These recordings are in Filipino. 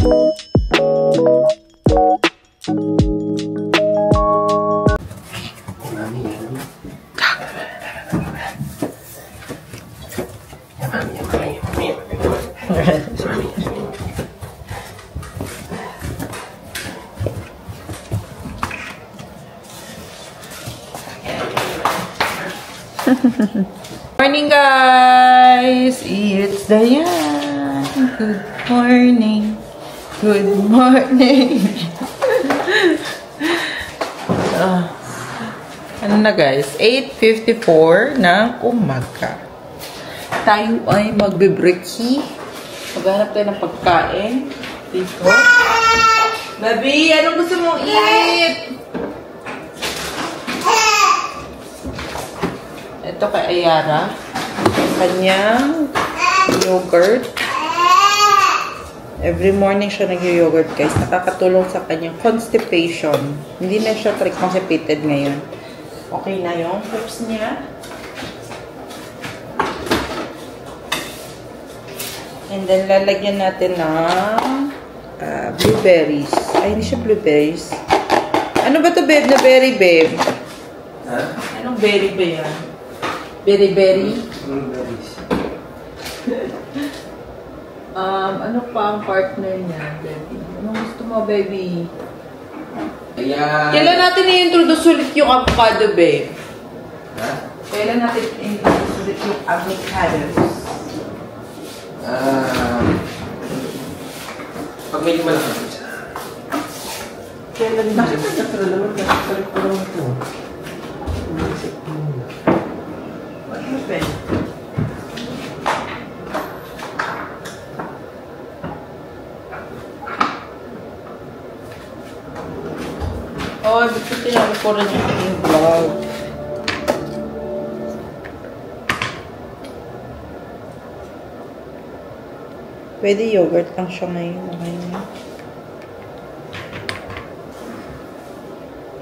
Morning, guys! It's Diane. Good morning. Good morning. Ano na, guys? 8:54 ng umaga. Tayo ay magbe-breaky. Maghanap tayo ng pagkain. Dito. Baby, anong gusto mong eat? Ito kay Ayara. Kanyang yogurt. Every morning siya nag-yogurt, guys. Nakakatulong sa kanyang constipation. Hindi na siya constipated ngayon. Okay na yung hoops niya. And then, lalagyan natin ng blueberries. Ay, hindi siya blueberries. Ano ba ito, babe? Na berry, babe? Ha? Anong berry ba yan? Berry-berry? Blueberries. Ano pa ang partner niya, baby? Anong gusto mo, baby? Ayan. Kailan natin i-introduce ulit yung avocado, babe? Ha? Kailan natin i-introduce ulit yung avocados? Pag medyo malaki siya. Kailan na? Bakit nagkakala naman? Nagkakalit ko naman ito. What happened? Oh, gusto tinalikuran yung aking vlog. Pwede yogurt lang siya ngayon. Okay na.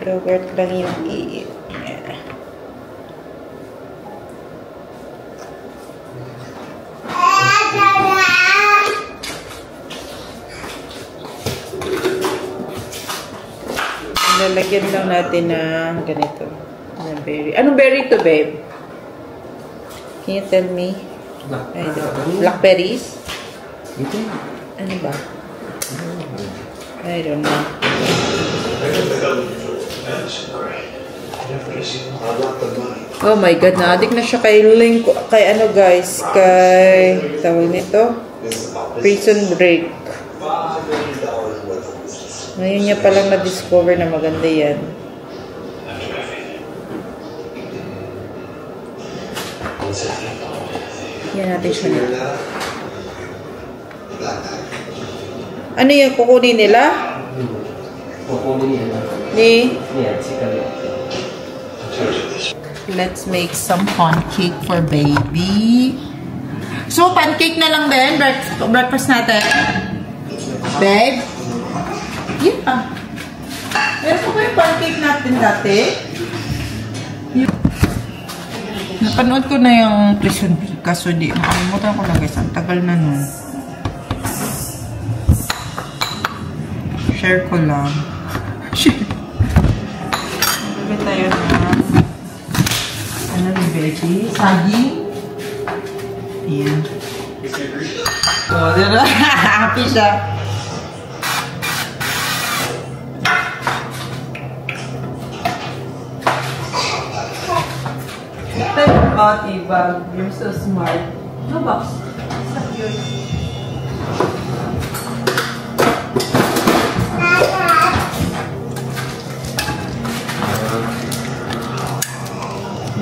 Yogurt lang yung i-eat. Yeah. Lalagyan lang natin ng ganito. Ng berry. Anong berry to, babe? Can you tell me? Blackberries? Ito. Ano ba? I don't know. Oh my God, na-addict na siya kay Link. Kay ano, guys? Kay, tawag nito? Prison Break. Ngayon niya palang na-discover na maganda yan. Yan natin siya nito. Ano yung kukunin nila? Kukunin nila. Ni? Yan, si Kali. Let's make some pancake for baby. So, pancake na lang din? Breakfast natin? Babe? Yeah. Meron po ba yung pancake natin dati? Napanood ko na yung Prison Break kaso di makalimutan ko na, guys. Ang tagal na nun. Share ko lang. Sabi tayo na ano yung veggie? Saging? Ayan. Oh, diba? Happy siya. Oh, diba? You're so smart. No box. Stop yun.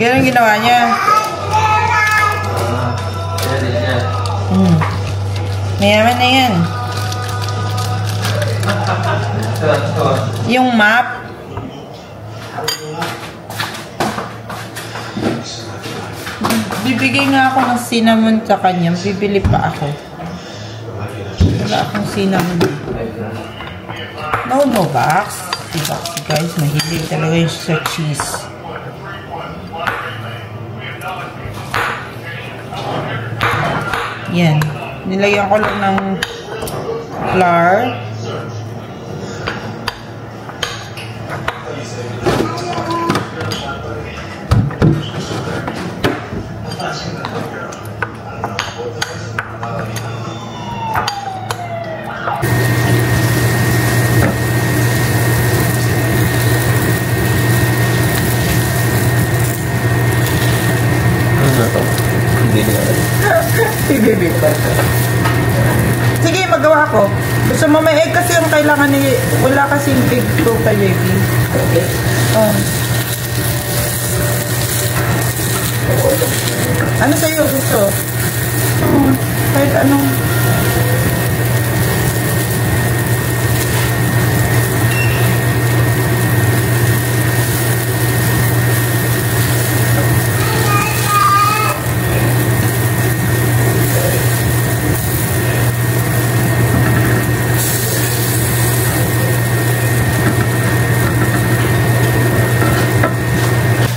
Ganun ginawa niya. Mayaman na yan. Yung map. Bibigay nga ako ng cinnamon sa kanya. Bibili pa ako. Wala akong cinnamon. No box. Diba? Guys, mahilig talaga yung sa cheese. Yan. Nilagyan ko lang ng flour. Ibibig pa. Sige, magawa ko. Gusto mo may egg kasi yung kailangan ni... Wala kasing egg to kay baby. Okay. Ano sa'yo gusto? Kahit anong...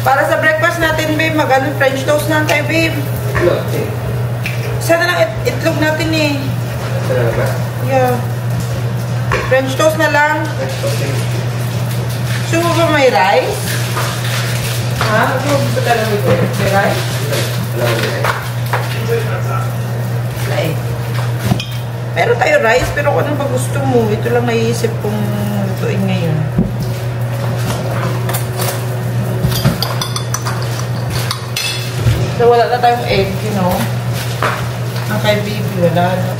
Para sa breakfast natin, babe, mag-ano, French toast na tayo, babe. Okay. Sana lang itlog natin eh. Sarap ba? Yeah. French toast na lang. Okay. Gusto mo ba may rice? Ha? Gusto talaga ito. May rice? Wala ko na Like. Meron tayo rice, pero kung ano ba gusto mo, ito lang naiisip kong lutuin ngayon. So, wala na tayong egg, you know. Ang kay baby, wala na.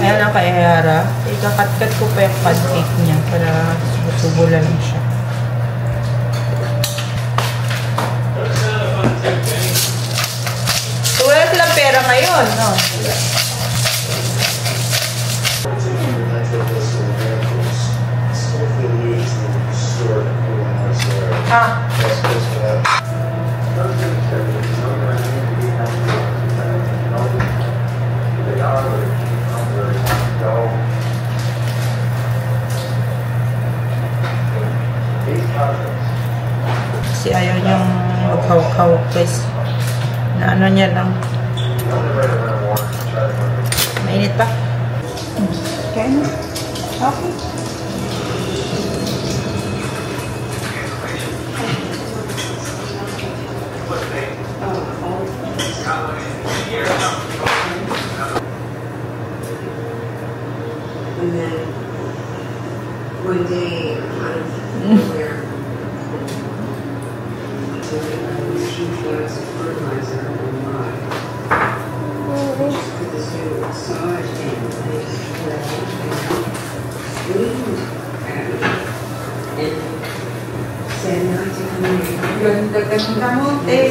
Ayan lang kay Hera. Ikakat-kat ko pa yung pancake niya para subo lang siya. So, wala silang pera ngayon, no? Kasi ayaw niyang maghawak-hawak guys. Na ano niya lang. Mainit pa. Okay na. Okay. And then one day, out of nowhere, I was huge bags of fertilizer on my just put this new sod in place where I screamed at me and said not to come in. Ganda ka ng kamote.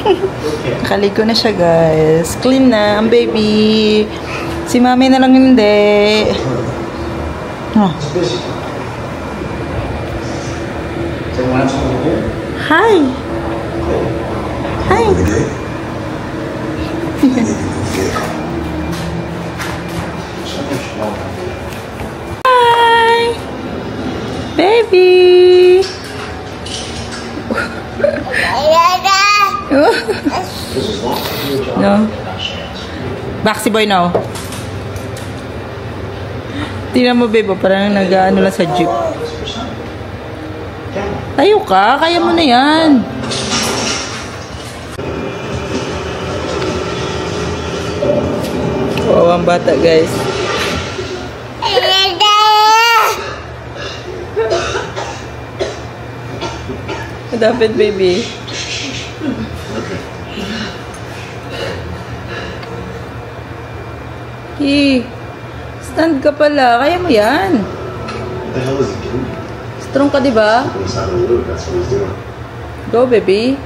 Nakaligo na siya, guys. Clean na ang baby. Si mami na lang hindi. Oh. Hi. Hi. Hi. Baby. No. Baxi boy now. Tingnan mo, babe, parang nag-ano lang sa jeep. Tayo ka, kaya mo na yan. Wow, ang bata, guys. Dapat, baby. Stand ka pala. Kaya mo yan. Strong ka, diba? Go, baby.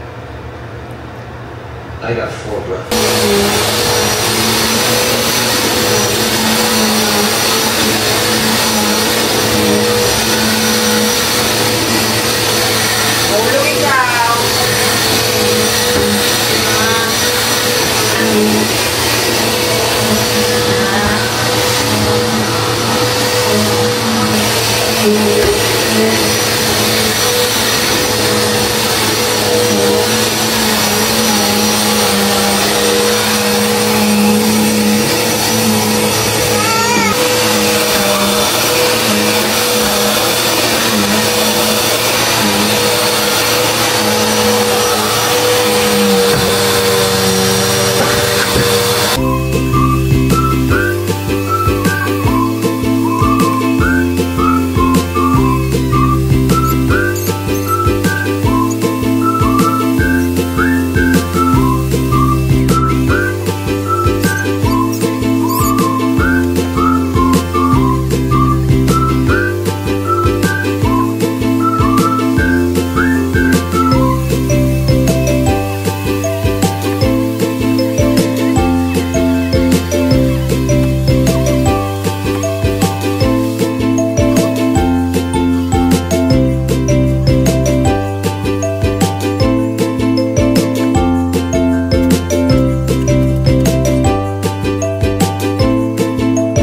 I got 4 breaths.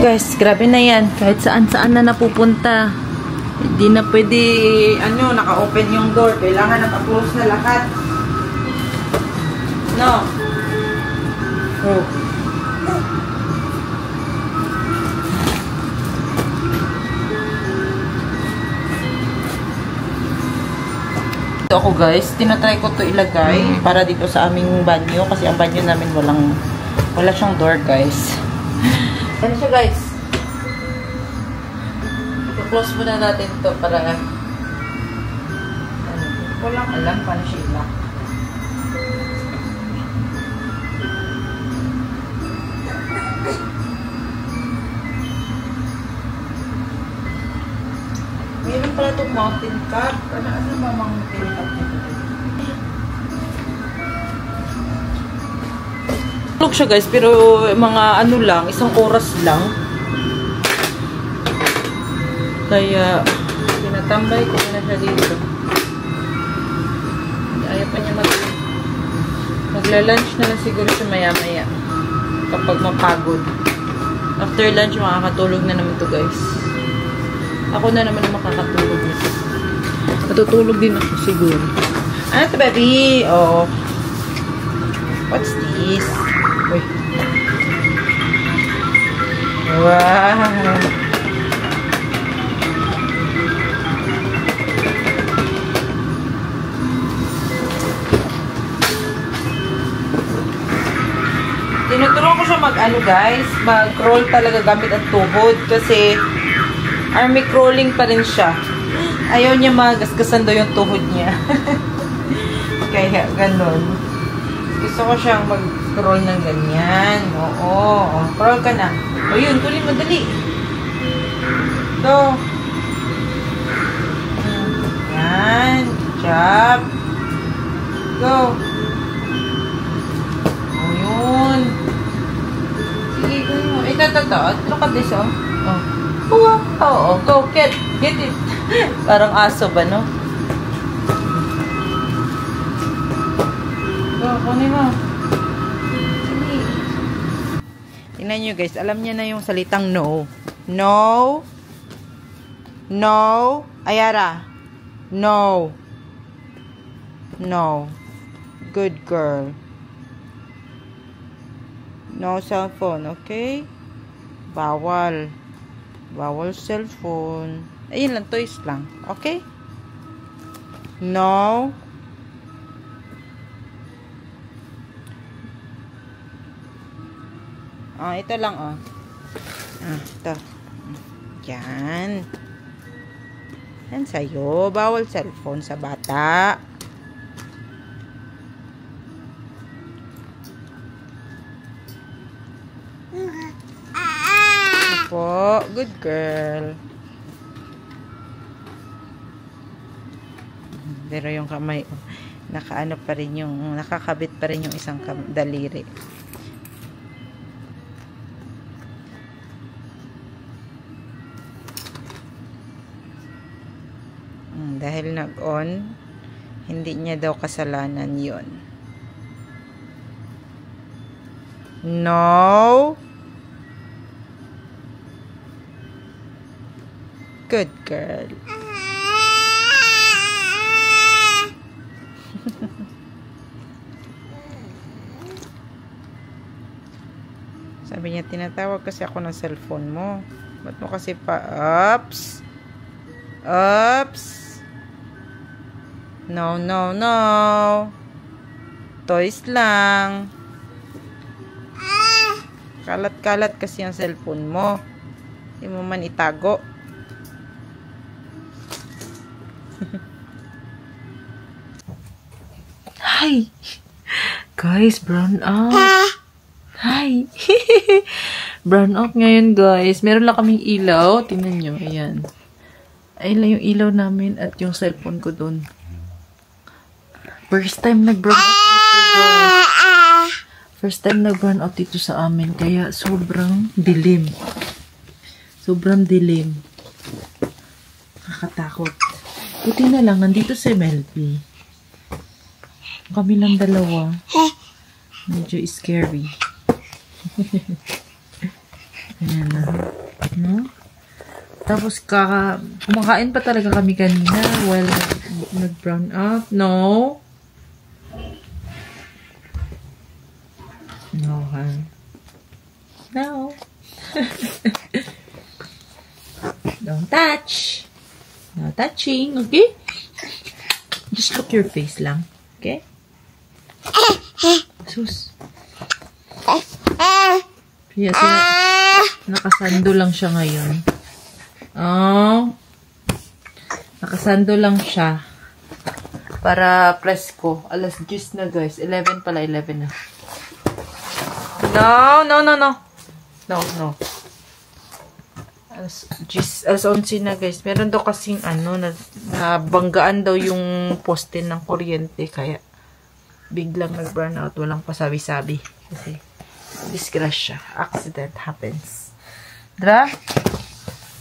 Guys, grabe na yan. Kahit saan-saan na napupunta. Hindi na pwede, naka-open yung door. Kailangan naka-close na lahat. No. Oh. Ito ako, guys. Tinatry ko to ilagay para dito sa aming banyo. Kasi ang banyo namin wala siyang door, guys. Ano siya, guys? I-close muna natin ito para walang alam paano siya ilak. Meron pala itong mountain cup. Ano ba mountain cup nito? Tulog siya, guys, pero mga isang oras lang. Kaya tinatambay ko na siya dito. Ayaw pa niya magla-lunch na lang siguro siya maya-maya kapag mapagod. After lunch, makakatulog na naman to, guys. Ako na naman makakatulog nito. Matutulog din ako siguro. Ano to, baby? Oh. What's this? Uy. Wow. Tinuturuan ko siya guys, mag-crawl talaga gamit ang tuhod kasi army crawling pa rin siya. Ayaw niya magasgasan daw yung tuhod niya. Kaya ganun. Gusto ko siyang mag-crawl ng ganyan. Oo. Crawl ka na. O yun, tuloy mo, dali. Go. Yan. Good job. Go. ito. Look at this, oh. Oh, go, get it. Parang aso ba, no? Go, kunin mo. Tingnan nyo, guys. Alam niya na yung salitang no. No. No. Ayara. No. No. Good girl. No cellphone, okay? Bawal. Bawal cellphone. Ayun lang, toys lang. Okay? No. Ito lang, oh. Ito. Yan. Yan sa'yo. Bawal cellphone sa bata. Po, good girl. Pero yung kamay, nakaano pa rin yung, nakakabit pa rin yung isang daliri. Dahil nag-on, hindi niya daw kasalanan yun. No. Good girl. Sabi niya, tinatawag kasi ako ng cellphone mo. Ba't mo kasi pa, oops. Oops. No, no, no. Toys lang. Kalat-kalat kasi ang cellphone mo. Hindi mo man itago. Hi! Guys, brown out. Hi! Brown out ngayon, guys. Meron lang kaming ilaw. Tingnan nyo. Ayan. Ayun lang yung ilaw namin at yung cellphone ko dun. First time nag-brown out dito, guys. First time nag-brown out dito sa amin. Kaya sobrang dilim. Sobrang dilim. Nakakatakot. Buti na lang, nandito si Melby. Kami lang dalawa. Medyo scary. Ayan na. No? Tapos kumakain pa talaga kami kanina while nag-brown out. No? No, ha? No. Don't touch. No touching, okay? Just look your face lang. Okay? Sus. Yes, nakasando lang siya ngayon. Oh. Nakasando lang siya. Para presko. Alas 10 na, guys. 11 pala, 11 na. No, no, no, no. No, no. Alas 11 na, guys. Meron daw kasing nabanggaan daw yung poste ng kuryente. Kaya biglang nag-burn out. Walang pasabi-sabi. Kasi disgrasya. Accident happens. Dra?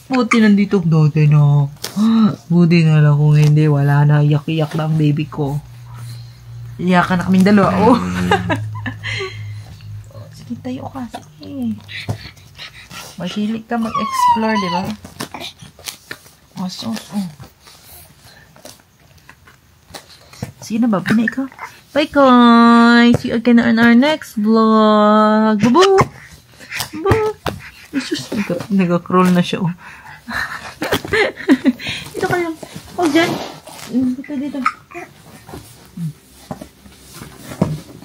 Buti nandito dati na. Buti na lang kung hindi. Wala na. Iyak-iyak na ang baby ko. Iyakan na kaming dalawa. Oh. Sige, tayo ka. Sige. Mahilig ka mag-explore, di ba? Sige na ba? Pinay ka. Bye guys! See you again on our next vlog. Boo-boo! Boo! Jesus, nag-crawl na siya. Oh. Dito ka lang. Oh, dyan. Dito.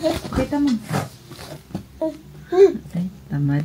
Okay, tamad. Ay, tamad.